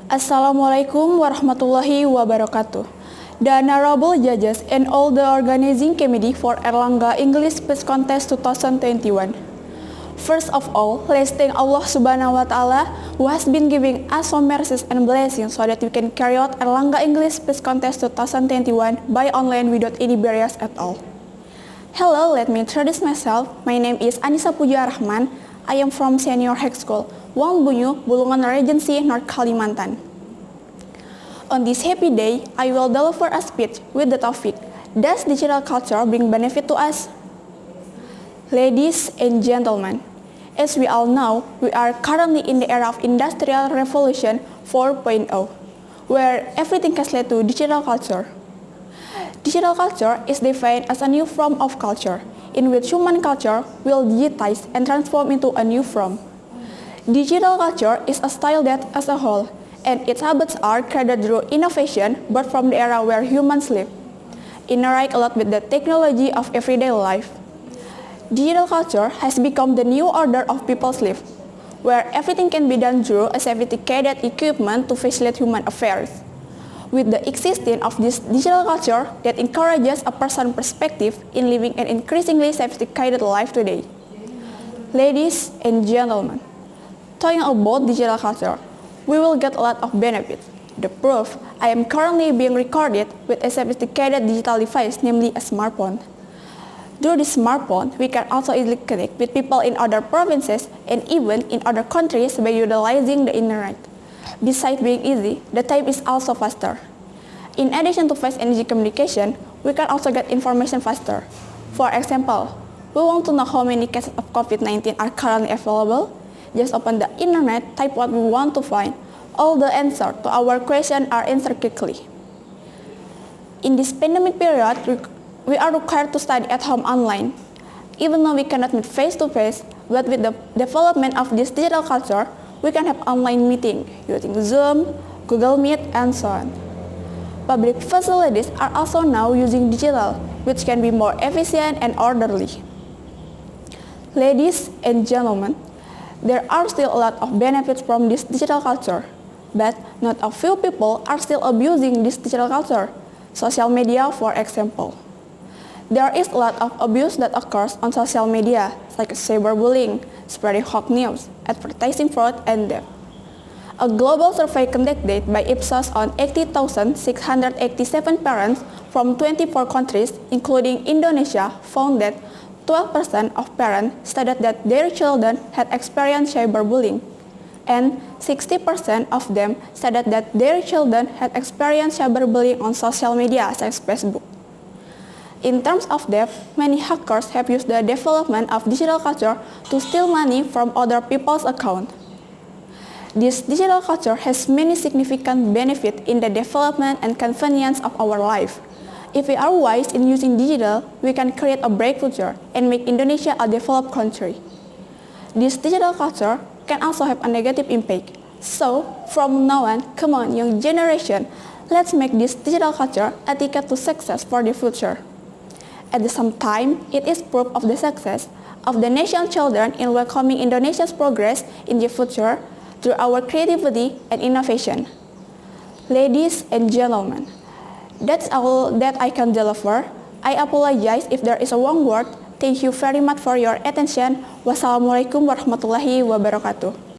Assalamualaikum warahmatullahi wabarakatuh. The honorable judges and all the organizing committee for Erlangga English Speech Contest 2021. First of all, let's thank Allah Subhanahu wa Ta'ala who has been giving us some mercies and blessings so that we can carry out Erlangga English Speech Contest 2021 by online without any barriers at all. Hello, let me introduce myself. My name is Anissa Puja Rahman. I am from Senior High School, Wang Bunyu, Bulungan Regency, North Kalimantan. On this happy day, I will deliver a speech with the topic, does digital culture bring benefit to us? Ladies and gentlemen, as we all know, we are currently in the era of Industrial Revolution 4.0, where everything has led to digital culture. Digital culture is defined as a new form of culture, in which human culture will digitize and transform into a new form. Digital culture is a style that, as a whole, and its habits are created through innovation, but from the era where humans live, interact a lot with the technology of everyday life. Digital culture has become the new order of people's life, where everything can be done through a sophisticated equipment to facilitate human affairs. With the existence of this digital culture that encourages a person's perspective in living an increasingly sophisticated life today. Ladies and gentlemen, talking about digital culture, we will get a lot of benefits. The proof, I am currently being recorded with a sophisticated digital device, namely a smartphone. Through this smartphone, we can also easily connect with people in other provinces and even in other countries by utilizing the internet. Besides being easy, the type is also faster. In addition to fast energy communication, we can also get information faster. For example, we want to know how many cases of COVID-19 are currently available? Just open the internet, type what we want to find. All the answers to our question are answered quickly. In this pandemic period, we are required to study at home online. Even though we cannot meet face-to-face, but with the development of this digital culture, we can have online meeting using Zoom, Google Meet, and so on. Public facilities are also now using digital, which can be more efficient and orderly. Ladies and gentlemen, there are still a lot of benefits from this digital culture, but not a few people are still abusing this digital culture. Social media, for example. There is a lot of abuse that occurs on social media, like cyberbullying, spreading fake news, advertising fraud, and theft. A global survey conducted by Ipsos on 80,687 parents from 24 countries, including Indonesia, found that 12% of parents stated that their children had experienced cyberbullying, and 60% of them stated that their children had experienced cyberbullying on social media such as Facebook. In terms of theft, many hackers have used the development of digital culture to steal money from other people's accounts. This digital culture has many significant benefits in the development and convenience of our life. If we are wise in using digital, we can create a bright future and make Indonesia a developed country. This digital culture can also have a negative impact. So, from now on, come on, young generation, let's make this digital culture a ticket to success for the future. At the same time, it is proof of the success of the nation's children in welcoming Indonesia's progress in the future through our creativity and innovation. Ladies and gentlemen, that's all that I can deliver. I apologize if there is a wrong word. Thank you very much for your attention. Wassalamualaikum warahmatullahi wabarakatuh.